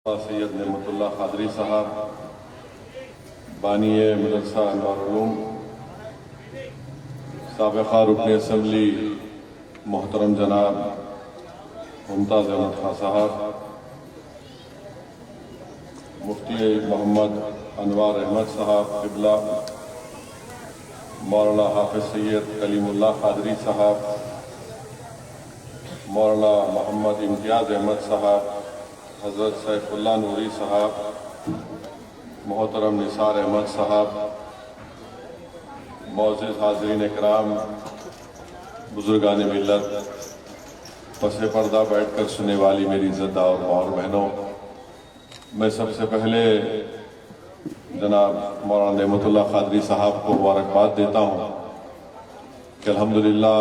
سید نعمت اللہ قادری صاحب بانی مدرسہ انوار علوم، سابقہ رکن اسمبلی محترم جناب ممتاز احمد خان صاحب، مفتی محمد انوار احمد صاحب قبلہ، مولانا حافظ سید کلیم اللہ قادری صاحب، مولانا محمد امتیاز احمد صاحب، حضرت سیف اللہ نوری صاحب، محترم نثار احمد صاحب، معزز حاضرین اکرام، بزرگان ملت، پس پردہ بیٹھ کر سننے والی میری عزت دار اور بہنوں، میں سب سے پہلے جناب مولانا نعمت اللہ قادری صاحب کو مبارکباد دیتا ہوں کہ الحمدللہ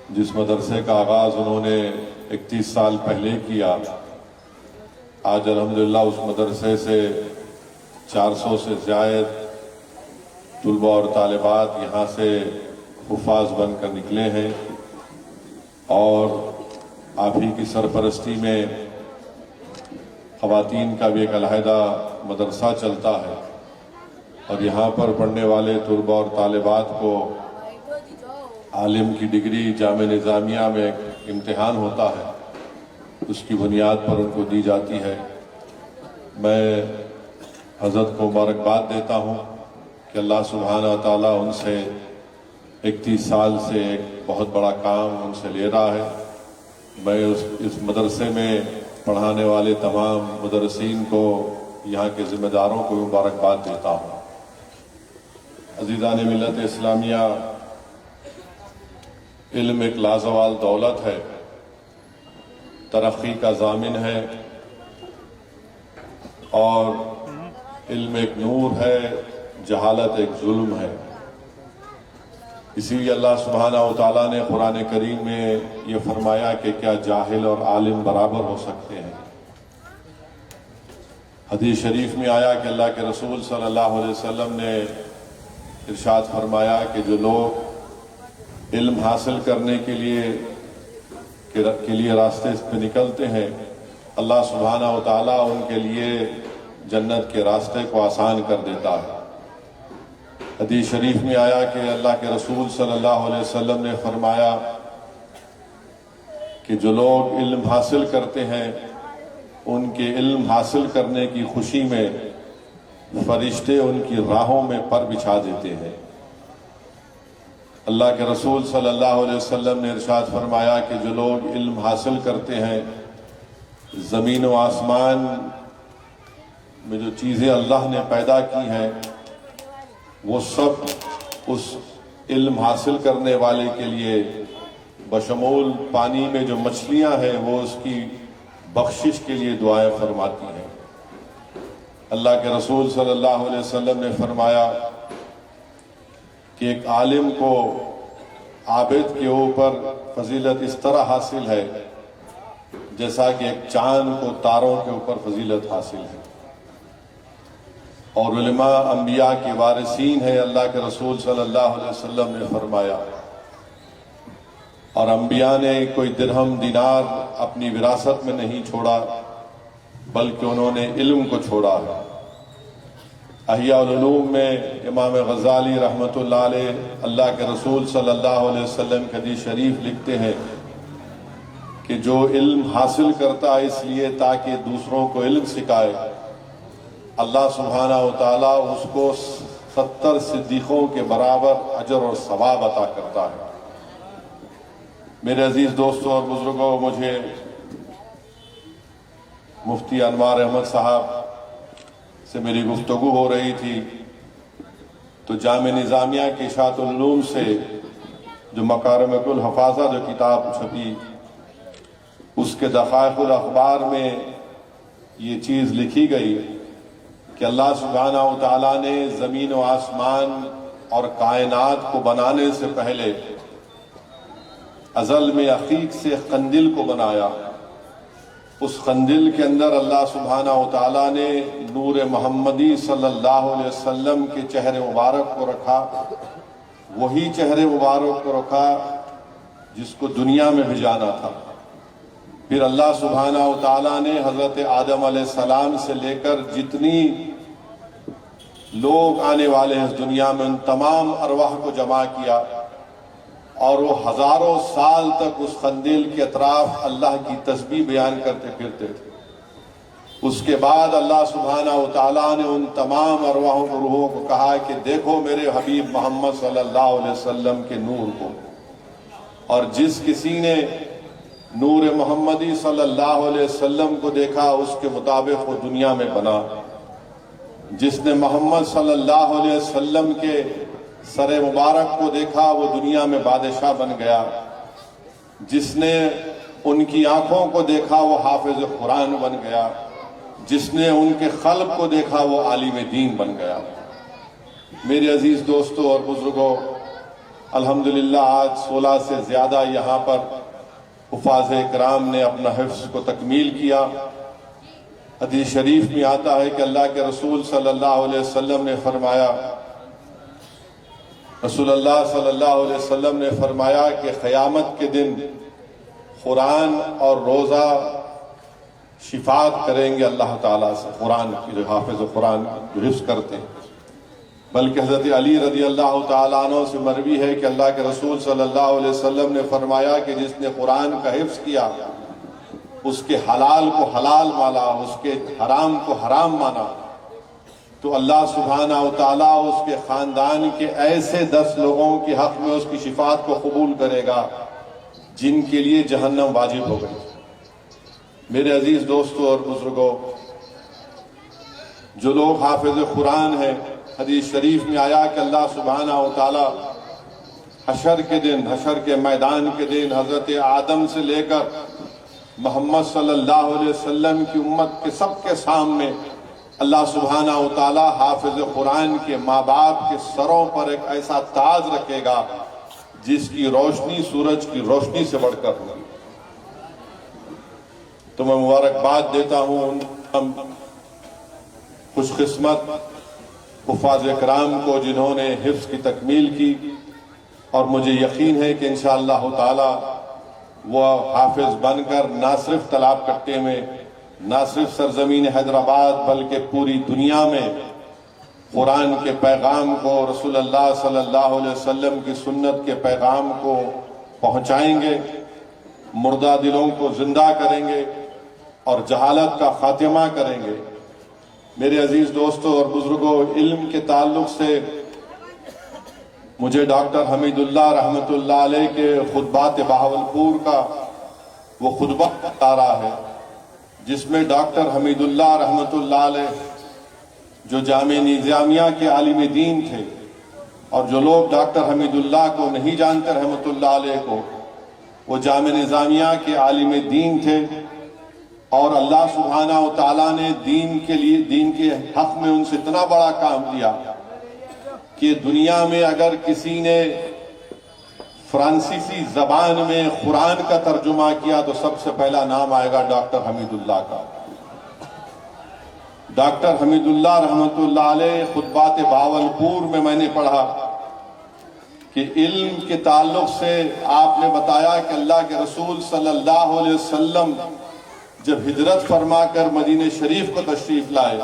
جس مدرسے کا آغاز انہوں نے 31 سال پہلے کیا، آج الحمدللہ اس مدرسے سے 400 سے زائد طلباء اور طالبات یہاں سے حفاظ بن کر نکلے ہیں، اور آپ ہی کی سرپرستی میں خواتین کا بھی ایک علیحدہ مدرسہ چلتا ہے، اور یہاں پر پڑھنے والے طلباء اور طالبات کو عالم کی ڈگری جامعہ نظامیہ میں ایک امتحان ہوتا ہے، اس کی بنیاد پر ان کو دی جاتی ہے۔ میں حضرت کو مبارکباد دیتا ہوں کہ اللہ سبحانہ وتعالیٰ ان سے 31 سال سے ایک بہت بڑا کام ان سے لے رہا ہے۔ میں اس مدرسے میں پڑھانے والے تمام مدرسین کو، یہاں کے ذمہ داروں کو مبارکباد دیتا ہوں۔ عزیزان ملت اسلامیہ، علم ایک لازوال دولت ہے، ترقی کا ضامن ہے، اور علم ایک نور ہے، جہالت ایک ظلم ہے۔ اسی لیے اللہ سبحانہ وتعالیٰ نے قرآن کریم میں یہ فرمایا کہ کیا جاہل اور عالم برابر ہو سکتے ہیں۔ حدیث شریف میں آیا کہ اللہ کے رسول صلی اللہ علیہ وسلم نے ارشاد فرمایا کہ جو لوگ علم حاصل کرنے کے لیے راستے پہ نکلتے ہیں، اللہ سبحانہ وتعالیٰ ان کے لیے جنت کے راستے کو آسان کر دیتا ہے۔ حدیث شریف میں آیا کہ اللہ کے رسول صلی اللہ علیہ وسلم نے فرمایا کہ جو لوگ علم حاصل کرتے ہیں، ان کے علم حاصل کرنے کی خوشی میں فرشتے ان کی راہوں میں پر بچھا دیتے ہیں۔ اللہ کے رسول صلی اللہ علیہ وسلم نے ارشاد فرمایا کہ جو لوگ علم حاصل کرتے ہیں، زمین و آسمان میں جو چیزیں اللہ نے پیدا کی ہیں، وہ سب اس علم حاصل کرنے والے کے لیے، بشمول پانی میں جو مچھلیاں ہیں، وہ اس کی بخشش کے لیے دعائیں فرماتی ہیں۔ اللہ کے رسول صلی اللہ علیہ وسلم نے فرمایا کہ ایک عالم کو عابد کے اوپر فضیلت اس طرح حاصل ہے جیسا کہ ایک چاند کو تاروں کے اوپر فضیلت حاصل ہے، اور علماء انبیاء کے وارثین ہیں، اللہ کے رسول صلی اللہ علیہ وسلم نے فرمایا، اور انبیاء نے کوئی درہم دینار اپنی وراثت میں نہیں چھوڑا، بلکہ انہوں نے علم کو چھوڑا ہے۔ احیاء العلوم میں امام غزالی رحمۃ اللہ علیہ اللہ کے رسول صلی اللہ علیہ وسلم کی حدیث شریف لکھتے ہیں کہ جو علم حاصل کرتا ہے اس لیے تاکہ دوسروں کو علم سکھائے، اللہ سبحانہ وتعالیٰ اس کو 70 صدیقوں کے برابر اجر اور ثواب عطا کرتا ہے۔ میرے عزیز دوستوں اور بزرگوں، مجھے مفتی انوار احمد صاحب سے میری گفتگو ہو رہی تھی، تو جامعہ نظامیہ کی اشاعت العلوم سے جو مکارمۃ الحفاظہ جو کتاب چھپی، اس کے دقائق الاخبار میں یہ چیز لکھی گئی کہ اللہ سبحانہ وتعالیٰ نے زمین و آسمان اور کائنات کو بنانے سے پہلے ازل میں عقیق سے قندیل کو بنایا۔ اس قندیل کے اندر اللہ سبحانہ وتعالیٰ نے نور محمدی صلی اللہ علیہ وسلم کے چہرے مبارک کو رکھا، وہی چہرے مبارک کو رکھا جس کو دنیا میں بھیجانا تھا۔ پھر اللہ سبحانہ و تعالیٰ نے حضرت آدم علیہ السلام سے لے کر جتنی لوگ آنے والے ہیں اس دنیا میں ان تمام ارواح کو جمع کیا، اور وہ ہزاروں سال تک اس قندیل کے اطراف اللہ کی تسبیح بیان کرتے پھرتے تھے۔ اس کے بعد اللہ سبحانہ و تعالیٰ نے ان تمام ارواحوں کو، روحوں کو کہا کہ دیکھو میرے حبیب محمد صلی اللہ علیہ وسلم کے نور کو، اور جس کسی نے نور محمدی صلی اللہ علیہ وسلم کو دیکھا اس کے مطابق وہ دنیا میں بنا۔ جس نے محمد صلی اللہ علیہ وسلم کے سر مبارک کو دیکھا وہ دنیا میں بادشاہ بن گیا۔ جس نے ان کی آنکھوں کو دیکھا وہ حافظ قرآن بن گیا۔ جس نے ان کے قلب کو دیکھا وہ عالم دین بن گیا۔ میرے عزیز دوستوں اور بزرگوں، الحمدللہ آج 16 سے زیادہ یہاں پر حفاظ کرام نے اپنا حفظ کو تکمیل کیا۔ حدیث شریف میں آتا ہے کہ اللہ کے رسول صلی اللہ علیہ وسلم نے فرمایا، رسول اللہ صلی اللہ علیہ وسلم نے فرمایا کہ قیامت کے دن قرآن اور روزہ شفاعت کریں گے اللہ تعالیٰ سے، قرآن کی جو حافظ قرآن جو حفظ کرتے ہیں۔ بلکہ حضرت علی رضی اللہ تعالیٰ عنہ سے مروی ہے کہ اللہ کے رسول صلی اللہ علیہ وسلم نے فرمایا کہ جس نے قرآن کا حفظ کیا اس کے حلال کو حلال مانا، اس کے حرام کو حرام مانا، تو اللہ سبحانہ و تعالیٰ اس کے خاندان کے ایسے 10 لوگوں کے حق میں اس کی شفاعت کو قبول کرے گا جن کے لیے جہنم واجب ہو گئی۔ میرے عزیز دوستوں اور بزرگوں، جو لوگ حافظ قرآن ہیں، حدیث شریف میں آیا کہ اللہ سبحانہ و تعالیٰ حشر کے دن، حشر کے میدان کے دن حضرت آدم سے لے کر محمد صلی اللہ علیہ وسلم کی امت کے سب کے سامنے اللہ سبحانہ و تعالیٰ حافظ قرآن کے ماں باپ کے سروں پر ایک ایسا تاج رکھے گا جس کی روشنی سورج کی روشنی سے بڑھ کر ہوگی۔ تو میں مبارکباد دیتا ہوں ان خوش قسمت حفاظ کرام کو جنہوں نے حفظ کی تکمیل کی، اور مجھے یقین ہے کہ انشاءاللہ تعالی وہ حافظ بن کر نہ صرف تالاب کٹے میں، نہ صرف سرزمین حیدرآباد بلکہ پوری دنیا میں قرآن کے پیغام کو، رسول اللہ صلی اللہ علیہ وسلم کی سنت کے پیغام کو پہنچائیں گے، مردہ دلوں کو زندہ کریں گے اور جہالت کا خاتمہ کریں گے۔ میرے عزیز دوستوں اور بزرگوں، علم کے تعلق سے مجھے ڈاکٹر حمید اللہ رحمۃ اللہ علیہ کے خطبات بہاولپور کا وہ خطبہ بتا رہا ہے جس میں ڈاکٹر حمید اللہ رحمۃ اللہ علیہ جو جامعہ نظامیہ کے عالم دین تھے، اور جو لوگ ڈاکٹر حمید اللہ کو نہیں جانتے رحمۃ اللہ علیہ کو، وہ جامعہ نظامیہ کے عالم دین تھے، اور اللہ سبحانہ و تعالیٰ نے دین کے لیے، دین کے حق میں ان سے اتنا بڑا کام دیا کہ دنیا میں اگر کسی نے فرانسیسی زبان میں قرآن کا ترجمہ کیا تو سب سے پہلا نام آئے گا ڈاکٹر حمید اللہ کا۔ ڈاکٹر حمید اللہ رحمۃ اللہ علیہ خطبات بہاولپور میں نے پڑھا کہ علم کے تعلق سے آپ نے بتایا کہ اللہ کے رسول صلی اللہ علیہ وسلم جب ہجرت فرما کر مدینہ شریف کو تشریف لائے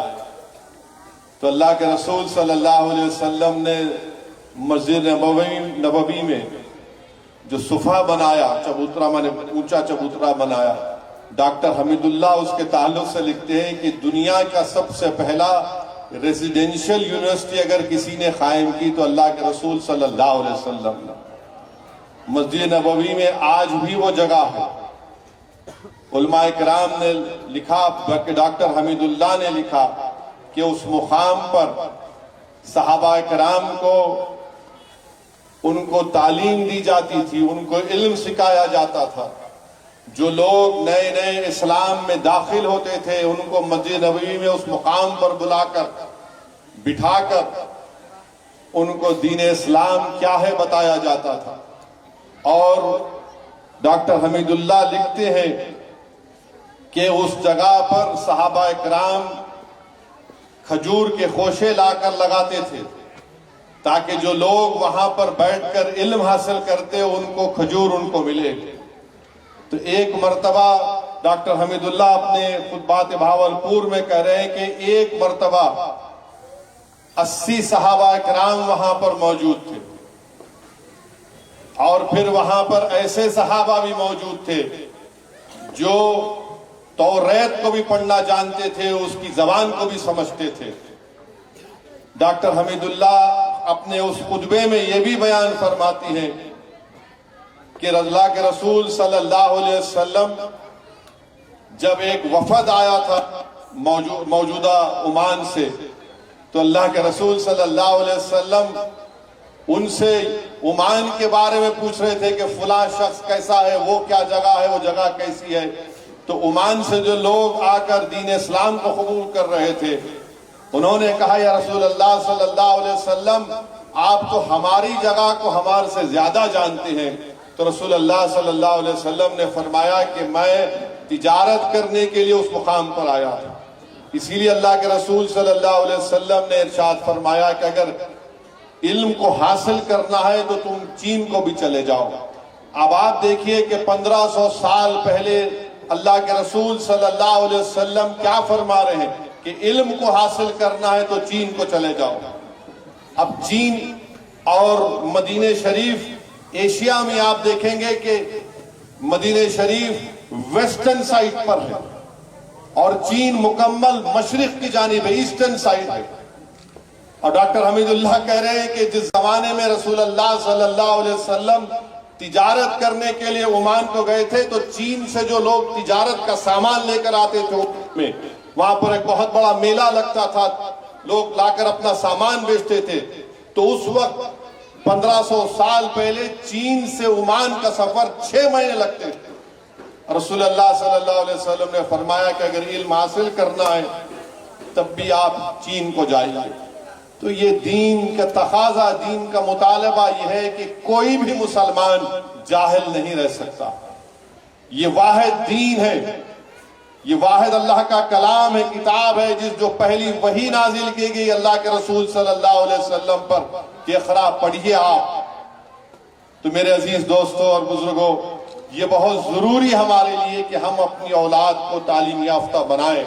تو اللہ کے رسول صلی اللہ علیہ وسلم نے مسجد نبوی میں جو صفحہ بنایا، چبوترا میں نے اونچا چبوترا بنایا، ڈاکٹر حمید اللہ اس کے تعلق سے لکھتے ہیں کہ دنیا کا سب سے پہلا ریزیڈینشل یونیورسٹی اگر کسی نے قائم کی تو اللہ کے رسول صلی اللہ علیہ وسلم نے۔ مسجد نبوی میں آج بھی وہ جگہ ہے۔ علماء کرام نے لکھا، بلکہ ڈاکٹر حمید اللہ نے لکھا کہ اس مقام پر صحابہ کرام کو ان کو تعلیم دی جاتی تھی، ان کو علم سکھایا جاتا تھا۔ جو لوگ نئے نئے اسلام میں داخل ہوتے تھے ان کو مسجد نبوی میں اس مقام پر بلا کر بٹھا کر ان کو دین اسلام کیا ہے بتایا جاتا تھا۔ اور ڈاکٹر حمید اللہ لکھتے ہیں کہ اس جگہ پر صحابہ کرام کھجور کے خوشے لا کر لگاتے تھے تاکہ جو لوگ وہاں پر بیٹھ کر علم حاصل کرتے ان کو کھجور ان کو ملے۔ تو ایک مرتبہ ڈاکٹر حمید اللہ اپنے خطبات بھاولپور میں کہہ رہے ہیں کہ ایک مرتبہ 80 صحابہ کرام وہاں پر موجود تھے، اور پھر وہاں پر ایسے صحابہ بھی موجود تھے جو توریت کو بھی پڑھنا جانتے تھے، اس کی زبان کو بھی سمجھتے تھے۔ ڈاکٹر حمید اللہ اپنے اس خطبے میں یہ بھی بیان فرماتی ہیں کہ اللہ کے رسول صلی اللہ علیہ وسلم جب ایک وفد آیا تھا موجودہ عمان سے، تو اللہ کے رسول صلی اللہ علیہ وسلم ان سے عمان کے بارے میں پوچھ رہے تھے کہ فلاں شخص کیسا ہے، وہ کیا جگہ ہے، وہ جگہ کیسی ہے۔ تو عمان سے جو لوگ آ کر دین اسلام کو قبول کر رہے تھے، انہوں نے کہا یا رسول اللہ صلی اللہ علیہ وسلم، آپ تو ہماری جگہ کو ہمارے سے زیادہ جانتے ہیں۔ تو رسول اللہ صلی اللہ علیہ وسلم نے فرمایا کہ میں تجارت کرنے کے لیے اس مقام پر آیا تھا، اسی لیے اللہ کے رسول صلی اللہ علیہ وسلم نے ارشاد فرمایا کہ اگر علم کو حاصل کرنا ہے تو تم چین کو بھی چلے جاؤ۔ اب آپ دیکھیے کہ 1500 سال پہلے اللہ کے رسول صلی اللہ علیہ وسلم کیا فرما رہے ہیں کہ علم کو حاصل کرنا ہے تو چین کو چلے جاؤ۔ اب چین اور مدینہ شریف، ایشیا میں آپ دیکھیں گے کہ مدینہ شریف ویسٹرن سائٹ پر ہے اور چین مکمل مشرق کی جانب ہے، ایسٹرن سائٹ ہے۔ اور ڈاکٹر حمید اللہ کہہ رہے ہیں کہ جس زمانے میں رسول اللہ صلی اللہ علیہ وسلم تجارت کرنے کے لیے عمان کو گئے تھے، تو چین سے جو لوگ تجارت کا سامان لے کر آتے تھے، وہاں پر ایک بہت بڑا میلہ لگتا تھا، لوگ لا کر اپنا سامان بیچتے تھے۔ تو اس وقت 1500 سال پہلے چین سے عمان کا سفر 6 مہینے لگتے تھے۔ رسول اللہ صلی اللہ علیہ وسلم نے فرمایا کہ اگر علم حاصل کرنا ہے تب بھی آپ چین کو جائیے۔ تو یہ دین کا تقاضا، دین کا مطالبہ یہ ہے کہ کوئی بھی مسلمان جاہل نہیں رہ سکتا۔ یہ واحد دین ہے، یہ واحد اللہ کا کلام ہے، کتاب ہے، جس جو پہلی وحی نازل کی گئی اللہ کے رسول صلی اللہ علیہ وسلم پر کہ اقرا پڑھیے آپ۔ تو میرے عزیز دوستوں اور بزرگوں، یہ بہت ضروری ہمارے لیے کہ ہم اپنی اولاد کو تعلیم یافتہ بنائیں،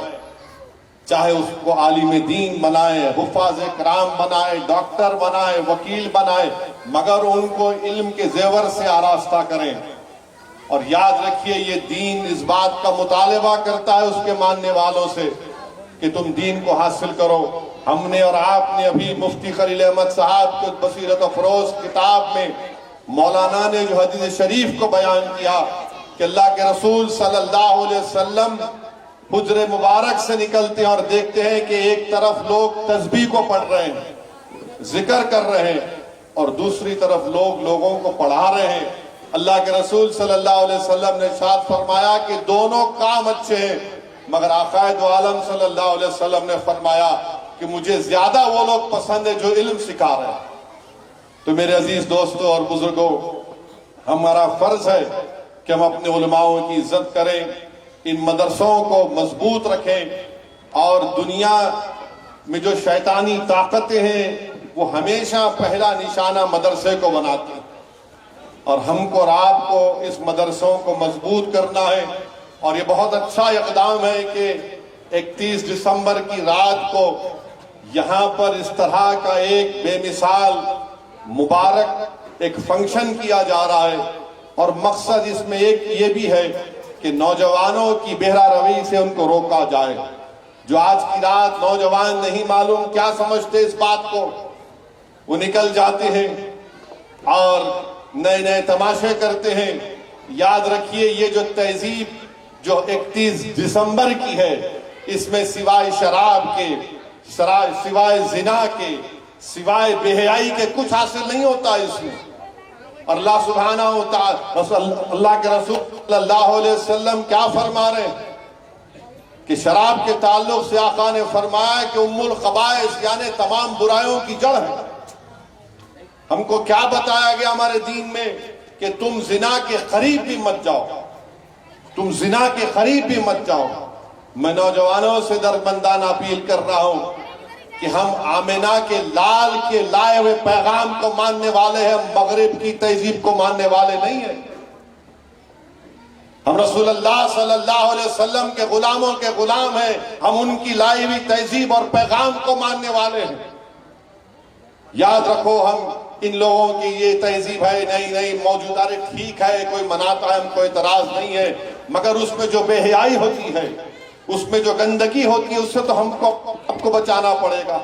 چاہے اس کو عالم دین بنائیں، حفاظ کرام بنائیں، ڈاکٹر بنائیں، وکیل بنائیں، مگر ان کو علم کے زیور سے آراستہ کریں۔ اور یاد رکھیے یہ دین اس بات کا مطالبہ کرتا ہے اس کے ماننے والوں سے کہ تم دین کو حاصل کرو۔ ہم نے اور آپ نے ابھی مفتی خلیل احمد صاحب کے بصیرت افروز کتاب میں مولانا نے جو حدیث شریف کو بیان کیا کہ اللہ کے رسول صلی اللہ علیہ وسلم حجر مبارک سے نکلتے ہیں اور دیکھتے ہیں کہ ایک طرف لوگ تسبیح کو پڑھ رہے ہیں، ذکر کر رہے ہیں، اور دوسری طرف لوگ لوگوں کو پڑھا رہے ہیں۔ اللہ کے رسول صلی اللہ علیہ وسلم نے ارشاد فرمایا کہ دونوں کام اچھے ہیں، مگر آقا دو عالم صلی اللہ علیہ وسلم نے فرمایا کہ مجھے زیادہ وہ لوگ پسند ہیں جو علم سکھا رہے ہیں۔ تو میرے عزیز دوستوں اور بزرگوں، ہمارا فرض ہے کہ ہم اپنے علماؤں کی عزت کریں، ان مدرسوں کو مضبوط رکھیں، اور دنیا میں جو شیطانی طاقتیں ہیں وہ ہمیشہ پہلا نشانہ مدرسے کو بناتی ہیں، اور ہم کو اور آپ کو اس مدرسوں کو مضبوط کرنا ہے۔ اور یہ بہت اچھا اقدام ہے کہ 31 دسمبر کی رات کو یہاں پر اس طرح کا ایک بے مثال مبارک ایک فنکشن کیا جا رہا ہے، اور مقصد اس میں ایک یہ بھی ہے کہ نوجوانوں کی بہرہ روی سے ان کو روکا جائے۔ جو آج کی رات نوجوان نہیں معلوم کیا سمجھتے اس بات کو، وہ نکل جاتے ہیں اور نئے نئے تماشے کرتے ہیں۔ یاد رکھیے یہ جو تہذیب جو 31 دسمبر کی ہے، اس میں سوائے شراب کے، سوائے زنا کے، سوائے بے حیائی کے کچھ حاصل نہیں ہوتا اس میں۔ اور اللہ سبحانہ و تعالی، اللہ کے رسول صلی اللہ علیہ وسلم کیا فرما رہے ہیں کہ شراب کے تعلق سے آقا نے فرمایا کہ ام الخبائث یعنی تمام برائیوں کی جڑ ہے۔ ہم کو کیا بتایا گیا ہمارے دین میں کہ تم زنا کے قریب بھی مت جاؤ، تم زنا کے قریب بھی مت جاؤ۔ میں نوجوانوں سے دربندانہ اپیل کر رہا ہوں کہ ہم آمینہ کے لال کے لائے ہوئے پیغام کو ماننے والے ہیں، مغرب کی تہذیب کو ماننے والے نہیں ہیں۔ ہم رسول اللہ صلی اللہ علیہ وسلم کے غلاموں کے غلام ہیں، ہم ان کی لائی ہوئی تہذیب اور پیغام کو ماننے والے ہیں۔ یاد رکھو، ہم ان لوگوں کی یہ تہذیب ہے نہیں موجودہ ٹھیک ہے، کوئی مناتا ہے، ہم کو اعتراض نہیں ہے، مگر اس میں جو بے حیائی ہوتی ہے، اس میں جو گندگی ہوتی ہے، اس سے تو ہم کو بچانا پڑے گا۔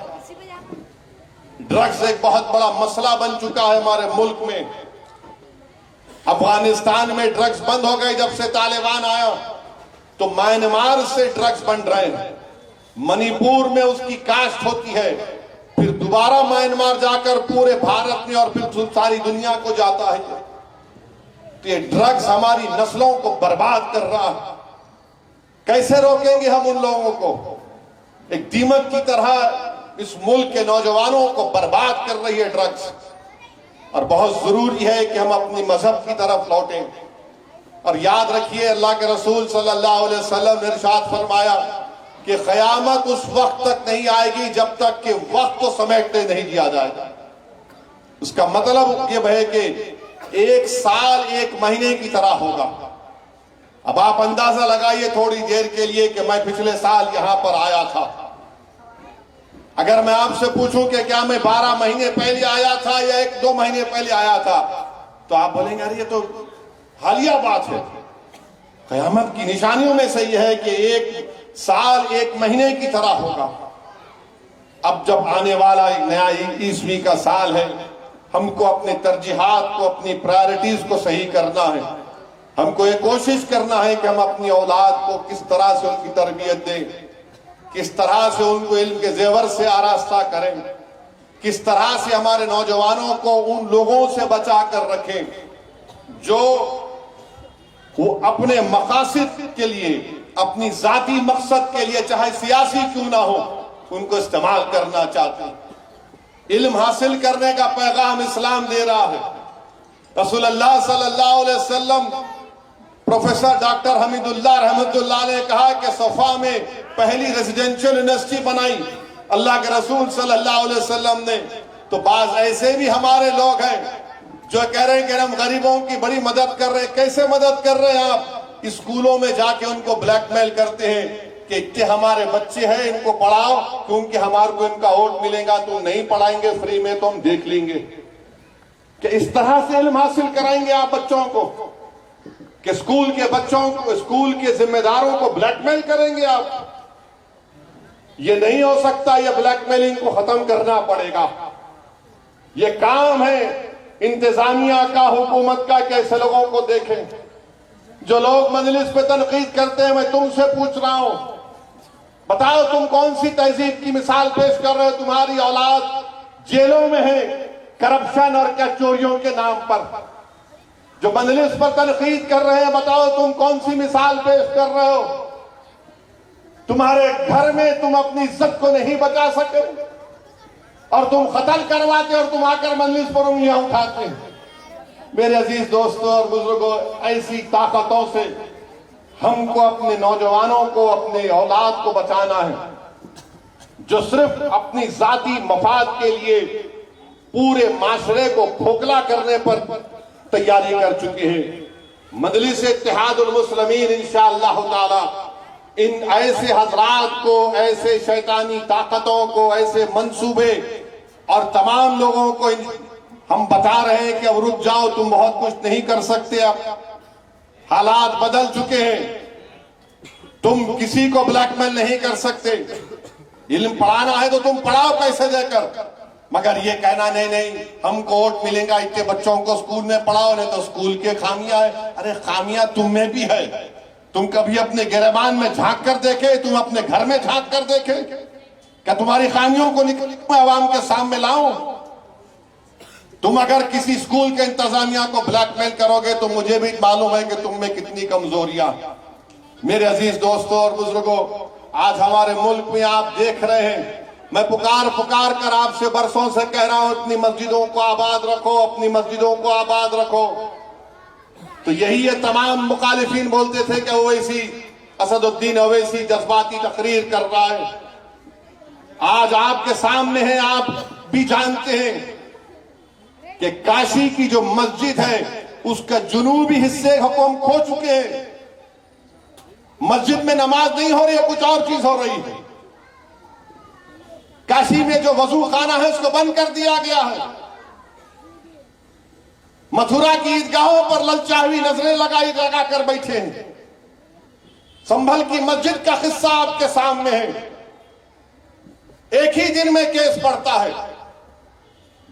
ڈرگز ایک بہت بڑا مسئلہ بن چکا ہے ہمارے ملک میں۔ افغانستان میں ڈرگز بند ہو گئے، جب سے طالبان آیا تو میانمار سے ڈرگز بن رہے ہیں، منی پور میں اس کی کاشت ہوتی ہے، پھر دوبارہ میانمار جا کر پورے بھارت میں اور پھر ساری دنیا کو جاتا ہے۔ تو یہ ڈرگز ہماری نسلوں کو برباد کر رہا ہے، کیسے روکیں گے ہم ان لوگوں کو؟ ایک دیمک کی طرح اس ملک کے نوجوانوں کو برباد کر رہی ہے ڈرگز، اور بہت ضروری ہے کہ ہم اپنی مذہب کی طرف لوٹیں۔ اور یاد رکھیے، اللہ کے رسول صلی اللہ علیہ وسلم نے ارشاد فرمایا کہ قیامت اس وقت تک نہیں آئے گی جب تک کہ وقت کو سمیٹنے نہیں دیا جائے گا۔ اس کا مطلب یہ ہے کہ ایک سال ایک مہینے کی طرح ہوگا۔ اب آپ اندازہ لگائیے تھوڑی دیر کے لیے کہ میں پچھلے سال یہاں پر آیا تھا، اگر میں آپ سے پوچھوں کہ کیا میں 12 مہینے پہلے آیا تھا یا 1-2 مہینے پہلے آیا تھا، تو آپ بولیں گے یہ تو حالیہ بات ہے۔ قیامت کی نشانیوں میں سے یہ ہے کہ ایک سال ایک مہینے کی طرح ہوگا۔ اب جب آنے والا ایک نیا عیسوی کا سال ہے، ہم کو اپنے ترجیحات کو، اپنی پرائرٹیز کو صحیح کرنا ہے۔ ہم کو یہ کوشش کرنا ہے کہ ہم اپنی اولاد کو کس طرح سے ان کی تربیت دیں، کس طرح سے ان کو علم کے زیور سے آراستہ کریں، کس طرح سے ہمارے نوجوانوں کو ان لوگوں سے بچا کر رکھیں جو وہ اپنے مقاصد کے لیے، اپنی ذاتی مقصد کے لیے، چاہے سیاسی کیوں نہ ہو، ان کو استعمال کرنا چاہتے ہیں۔ علم حاصل کرنے کا پیغام اسلام دے رہا ہے۔ رسول اللہ صلی اللہ علیہ وسلم، پروفیسر ڈاکٹر حمید اللہ رحمت اللہ نے کہا کہ صفا میں پہلی ریزیڈنشل یونیورسٹی بنائی اللہ کے رسول صلی اللہ علیہ وسلم نے۔ تو بعض ایسے بھی ہمارے لوگ ہیں جو کہہ رہے ہیں کہ ہم غریبوں کی بڑی مدد کر رہے ہیں۔ کیسے مدد کر رہے ہیں آپ؟ اسکولوں میں جا کے ان کو بلیک میل کرتے ہیں کہ اتنے ہمارے بچے ہیں، ان کو پڑھاؤ، کیونکہ ہمارے کو ان کا ووٹ ملے گا، تم نہیں پڑھائیں گے فری میں تو ہم دیکھ لیں گے۔ کہ اس طرح سے علم حاصل کرائیں گے آپ بچوں کو کہ اسکول کے بچوں کو، اسکول کے ذمہ داروں کو بلیک میل کریں گے آپ؟ یہ نہیں ہو سکتا، یہ بلیک میلنگ کو ختم کرنا پڑے گا۔ یہ کام ہے انتظامیہ کا، حکومت کا، کہ ایسے لوگوں کو دیکھیں جو لوگ مجلس پہ تنقید کرتے ہیں۔ میں تم سے پوچھ رہا ہوں، بتاؤ تم کون سی تہذیب کی مثال پیش کر رہے ہو؟ تمہاری اولاد جیلوں میں ہے کرپشن اور کیا چوریوں کے نام پر۔ جو مجلس پر تنقید کر رہے ہیں، بتاؤ تم کون سی مثال پیش کر رہے ہو؟ تمہارے گھر میں تم اپنی عزت کو نہیں بچا سکے اور تم قتل کرواتے اور تم آ کر مجلس پر انگلیاں اٹھاتے۔ میرے عزیز دوستوں اور بزرگوں، ایسی طاقتوں سے ہم کو اپنے نوجوانوں کو، اپنے اولاد کو بچانا ہے جو صرف اپنی ذاتی مفاد کے لیے پورے معاشرے کو کھوکھلا کرنے پر تیاری کر چکے ہیں۔ مجلس اتحاد المسلمین انشاءاللہ تعالی ان ایسے حضرات کو، ایسے شیطانی طاقتوں کو، ایسے منصوبے اور تمام لوگوں کو ہم بتا رہے ہیں کہ اب رک جاؤ، تم بہت کچھ نہیں کر سکتے، اب حالات بدل چکے ہیں، تم کسی کو بلیک میل نہیں کر سکتے۔ علم پڑھانا ہے تو تم پڑھاؤ پیسے دے کر، مگر یہ کہنا نہیں ہم کو ووٹ ملے گا، اتنے بچوں کو اسکول میں پڑھاؤ، نہیں تو اسکول کے خامیاں ہیں۔ ارے خامیاں تم میں بھی ہے۔ تم کبھی اپنے گریبان میں جھانک کر دیکھے؟ تم اپنے گھر میں جھانک کر دیکھے؟ کیا تمہاری خامیوں کو میں عوام کے سامنے لاؤں؟ تم اگر کسی اسکول کے انتظامیہ کو بلیک میل کرو گے تو مجھے بھی معلوم ہے کہ تم میں کتنی کمزوریاں۔ میرے عزیز دوستوں اور بزرگوں، آج ہمارے ملک میں آپ دیکھ رہے ہیں، میں پکار کر آپ سے برسوں سے کہہ رہا ہوں اپنی مسجدوں کو آباد رکھو، اپنی مسجدوں کو آباد رکھو۔ تو یہی یہ تمام مخالفین بولتے تھے کہ اویسی، اسد الدین اویسی جذباتی تقریر کر رہا ہے۔ آج آپ کے سامنے ہیں، آپ بھی جانتے ہیں کہ کاشی کی جو مسجد ہے اس کا جنوبی حصے ہم کھو چکے ہیں، مسجد میں نماز نہیں ہو رہی ہے، کچھ اور چیز ہو رہی ہے۔ کاشی میں جو وضو خانہ ہے اس کو بند کر دیا گیا ہے۔ متھرا کی عیدگاہوں پر للچاوی نظریں لگا کر بیٹھے ہیں۔ سنبھل کی مسجد کا قصہ آپ کے سامنے ہے۔ ایک ہی دن میں کیس پڑتا ہے،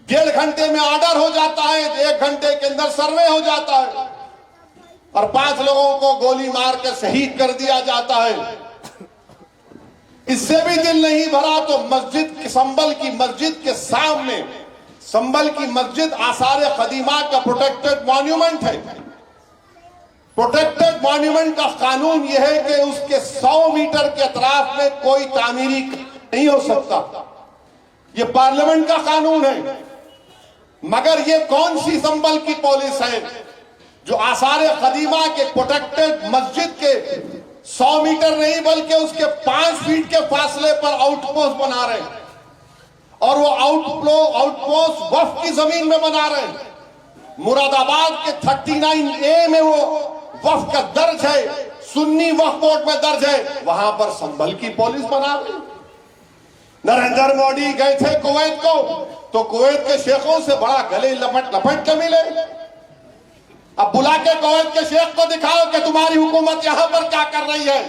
1.5 گھنٹے میں آرڈر ہو جاتا ہے، 1 گھنٹے کے اندر سروے ہو جاتا ہے، اور 5 لوگوں کو گولی مار کر شہید کر دیا جاتا ہے۔ اس سے بھی دل نہیں بھرا تو مسجد سنبل کی مسجد کے سامنے، سنبل کی مسجد آثار قدیمہ کا پروٹیکٹڈ مانیومنٹ ہے۔ پروٹیکٹڈ مانیومنٹ کا قانون یہ ہے کہ اس کے 100 میٹر کے اطراف میں کوئی تعمیری نہیں ہو سکتا، یہ پارلیمنٹ کا قانون ہے۔ مگر یہ کون سی سنبل کی پولیس ہے جو آثار قدیمہ کے پروٹیکٹڈ مسجد کے 100 میٹر نہیں بلکہ اس کے 5 فیٹ کے فاصلے پر آؤٹ پوسٹ بنا رہے ہیں، اور وہ آؤٹ پوسٹ وقف کی زمین میں بنا رہے ہیں۔ مراد آباد کے 39A میں وہ وقف کا درج ہے، سنی وقف بورڈ میں درج ہے، وہاں پر سنبل کی پولیس بنا رہی۔ نریندر مودی گئے تھے کویت کو تو کویت کے شیخوں سے بڑا گلے لپٹ کے ملے۔ اب بلا کے کویت کے شیخ کو دکھاؤ کہ تمہاری حکومت یہاں پر کیا کر رہی ہے،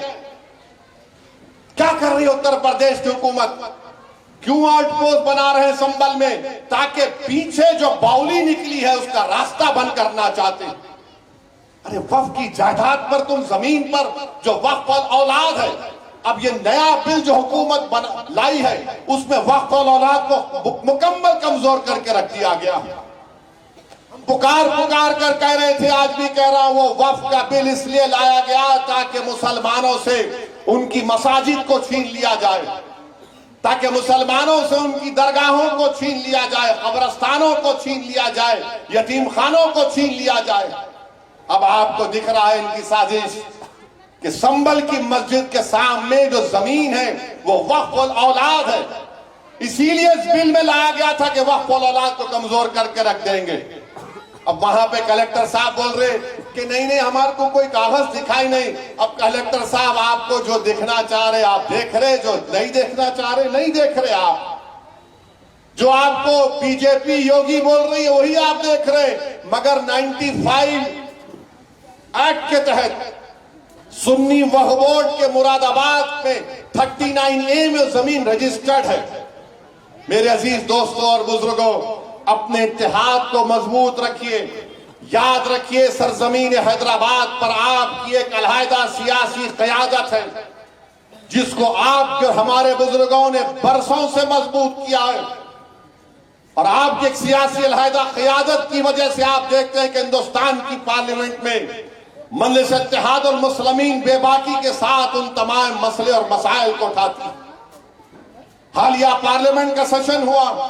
کیا کر رہی ہے اتر پردیش کی حکومت، کیوں آؤٹ پوسٹ بنا رہے ہیں سنبل میں، تاکہ پیچھے جو باولی نکلی ہے اس کا راستہ بند کرنا چاہتے ہیں۔ ارے وقف کی جائیداد پر تم زمین پر جو وقف اولاد ہے، اب یہ نیا بل جو حکومت لائی ہے اس میں وقف اولاد کو مکمل کمزور کر کے رکھ دیا گیا۔ پکار کر کہہ رہے تھے، آج بھی کہہ رہا ہوں، وہ وقف کا بل اس لیے لایا گیا تاکہ مسلمانوں سے ان کی مساجد کو چھین لیا جائے، تاکہ مسلمانوں سے ان کی درگاہوں کو چھین لیا جائے، قبرستانوں کو چھین لیا جائے، یتیم خانوں کو چھین لیا جائے۔ اب آپ کو دکھ رہا ہے ان کی سازش کہ سنبل کی مسجد کے سامنے جو زمین ہے وہ وقف الاولاد ہے، اسی لیے اس بل میں لایا گیا تھا کہ وقف الاولاد کو کمزور کر کے رکھ دیں گے۔ اب وہاں پہ کلیکٹر صاحب بول رہے کہ نہیں ہمارے کو کوئی کاغذ دکھائی نہیں۔ اب کلیکٹر صاحب آپ کو جو دیکھنا چاہ رہے آپ دیکھ رہے، جو نہیں دیکھنا چاہ رہے نہیں دیکھ رہے آپ، جو آپ کو بی جے پی یوگی بول رہی ہے وہی آپ دیکھ رہے۔ مگر 95 ایکٹ کے تحت سنی وقف بورڈ کے مراد آباد میں 39A میں زمین رجسٹرڈ ہے۔ میرے عزیز دوستوں اور بزرگوں، اپنے اتحاد کو مضبوط رکھیے، یاد رکھیے سرزمین حیدرآباد پر آپ کی ایک علیحدہ سیاسی قیادت ہے جس کو آپ کے ہمارے بزرگوں نے برسوں سے مضبوط کیا ہے، اور آپ کی ایک سیاسی علیحدہ قیادت کی وجہ سے آپ دیکھتے ہیں کہ ہندوستان کی پارلیمنٹ میں مجلس اتحاد المسلمین بے باکی کے ساتھ ان تمام مسئلے اور مسائل کو اٹھاتی۔ حالیہ پارلیمنٹ کا سیشن ہوا،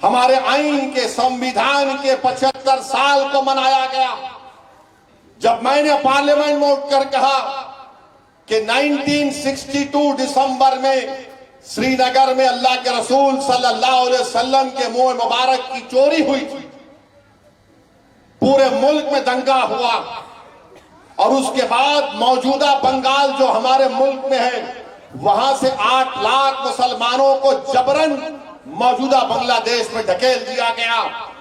ہمارے آئین کے سمویدھان کے 75 سال کو منایا گیا۔ جب میں نے پارلیمنٹ میں اٹھ کر کہا کہ 1962 دسمبر میں سری نگر میں اللہ کے رسول صلی اللہ علیہ وسلم کے منہ مبارک کی چوری ہوئی تھی، پورے ملک میں دنگا ہوا، اور اس کے بعد موجودہ بنگال جو ہمارے ملک میں ہے وہاں سے 8 لاکھ مسلمانوں کو جبرن موجودہ بنگلہ دیش میں دھکیل دیا گیا،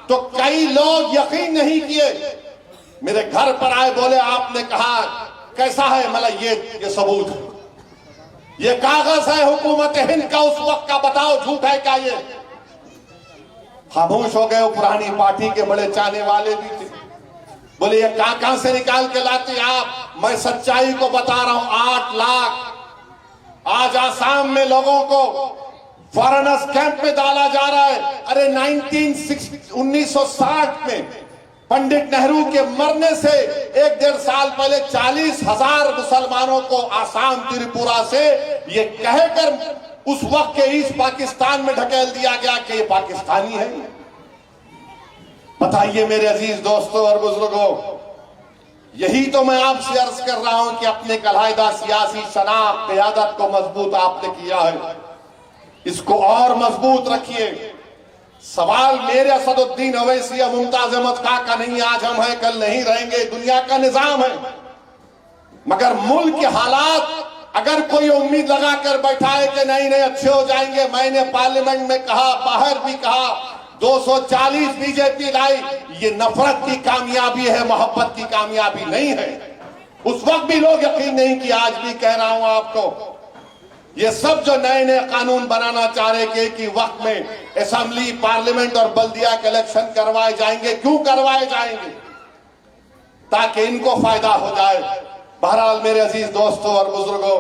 تو کئی لوگ یقین نہیں کیے، میرے گھر پر آئے، بولے آپ نے کہا کیسا ہے؟ مطلب یہ ثبوت ہے، یہ کاغذ ہے حکومت ہند کا اس وقت کا، بتاؤ جھوٹ ہے کیا؟ یہ خاموش ہو گئے۔ وہ پرانی پارٹی کے بڑے چاہنے والے بھی تھے، بولے یہ کہاں سے نکال کے لاتے آپ؟ میں سچائی کو بتا رہا ہوں، 8 لاکھ آج آسام میں لوگوں کو فارنرز کیمپ میں ڈالا جا رہا ہے۔ ارے 1960 میں پنڈت نہرو کے مرنے سے 1.5 سال پہلے 40,000 مسلمانوں کو آسام تریپورہ سے یہ کہہ کر اس وقت کے ایسٹ پاکستان میں ڈھکیل دیا گیا کہ یہ پاکستانی ہے۔ بتائیے میرے عزیز دوستوں اور بزرگوں، یہی تو میں آپ سے عرض کر رہا ہوں کہ اپنے علیحدہ سیاسی شناخت قیادت کو مضبوط آپ نے کیا ہے، اس کو اور مضبوط رکھیے۔ سوال میرے اسد الدین اویسی یا ممتاز احمد خاں کا نہیں، آج ہم ہیں کل نہیں رہیں گے، دنیا کا نظام ہے۔ مگر ملک کے حالات اگر کوئی امید لگا کر بیٹھا ہے کہ نہیں نہیں اچھے ہو جائیں گے، میں نے پارلیمنٹ میں کہا، باہر بھی کہا، 240 بی جے پی لائی، یہ نفرت کی کامیابی ہے، محبت کی کامیابی نہیں ہے۔ اس وقت بھی لوگ یقین نہیں کیا، آج بھی کہہ رہا ہوں آپ کو، یہ سب جو نئے نئے قانون بنانا چاہ رہے کہ ایک ہی وقت میں اسمبلی، پارلیمنٹ اور بلدیہ کے الیکشن کروائے جائیں گے، کیوں کروائے جائیں گے؟ تاکہ ان کو فائدہ ہو جائے۔ بہرحال میرے عزیز دوستوں اور بزرگوں،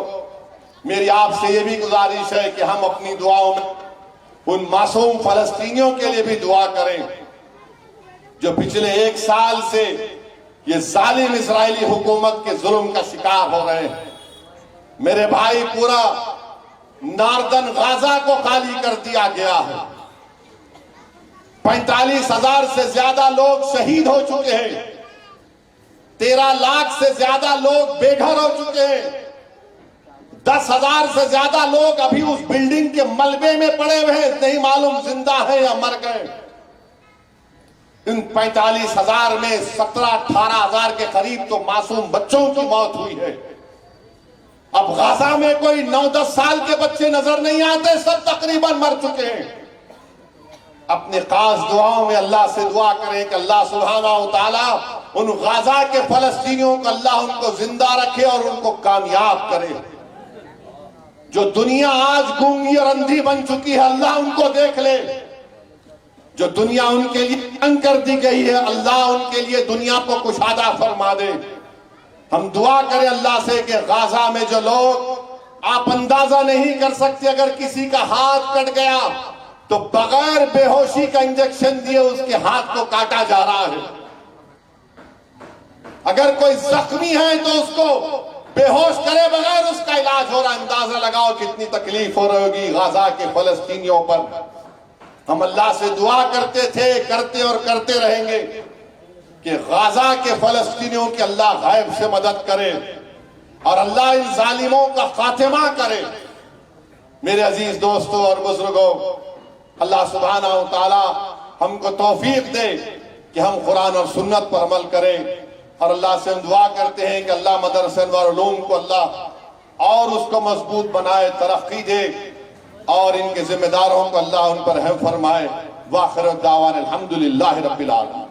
میری آپ سے یہ بھی گزارش ہے کہ ہم اپنی دعاؤں میں ان معصوم فلسطینیوں کے لیے بھی دعا کریں جو پچھلے 1 سال سے یہ ظالم اسرائیلی حکومت کے ظلم کا شکار ہو رہے ہیں۔ میرے بھائی، پورا ناردن غزہ کو خالی کر دیا گیا ہے، 45,000 سے زیادہ لوگ شہید ہو چکے ہیں، 13 لاکھ سے زیادہ لوگ بے گھر ہو چکے ہیں، 10,000 سے زیادہ لوگ ابھی اس بلڈنگ کے ملبے میں پڑے ہوئے ہیں، نہیں معلوم زندہ ہیں یا مر گئے۔ ان 45,000 میں 17-18,000 کے قریب تو معصوم بچوں کی موت ہوئی ہے۔ اب غزہ میں کوئی 9-10 سال کے بچے نظر نہیں آتے، سب تقریباً مر چکے ہیں۔ اپنے خاص دعاؤں میں اللہ سے دعا کریں کہ اللہ سبحانہ و تعالیٰ ان غزہ کے فلسطینیوں کو اللہ ان کو زندہ رکھے اور ان کو کامیاب کرے۔ جو دنیا آج گونگی اور اندھی بن چکی ہے، اللہ ان کو دیکھ لے۔ جو دنیا ان کے لیے تنگ کر دی گئی ہے، اللہ ان کے لیے دنیا کو کشادہ فرما دے۔ ہم دعا کریں اللہ سے کہ غزہ میں جو لوگ، آپ اندازہ نہیں کر سکتے، اگر کسی کا ہاتھ کٹ گیا تو بغیر بے ہوشی کا انجیکشن دیے اس کے ہاتھ کو کاٹا جا رہا ہے۔ اگر کوئی زخمی ہے تو اس کو بے ہوش کرے بغیر اس کا علاج ہو رہا ہے۔ اندازہ لگاؤ کتنی تکلیف ہو رہی ہوگی غزہ کے فلسطینیوں پر۔ ہم اللہ سے دعا کرتے تھے، کرتے اور کرتے رہیں گے کہ غزہ کے فلسطینیوں کی اللہ غیب سے مدد کرے اور اللہ ان ظالموں کا خاتمہ کرے۔ میرے عزیز دوستوں اور بزرگوں، اللہ سبحانہ و تعالی ہم کو توفیق دے کہ ہم قرآن اور سنت پر عمل کریں، اور اللہ سے ہم دعا کرتے ہیں کہ اللہ مدرسہ انوار علوم کو اللہ اور اس کو مضبوط بنائے، ترقی دے، اور ان کے ذمہ داروں کو اللہ ان پر رحم فرمائے۔ وآخر الدعوانا الحمدللہ رب العالمین۔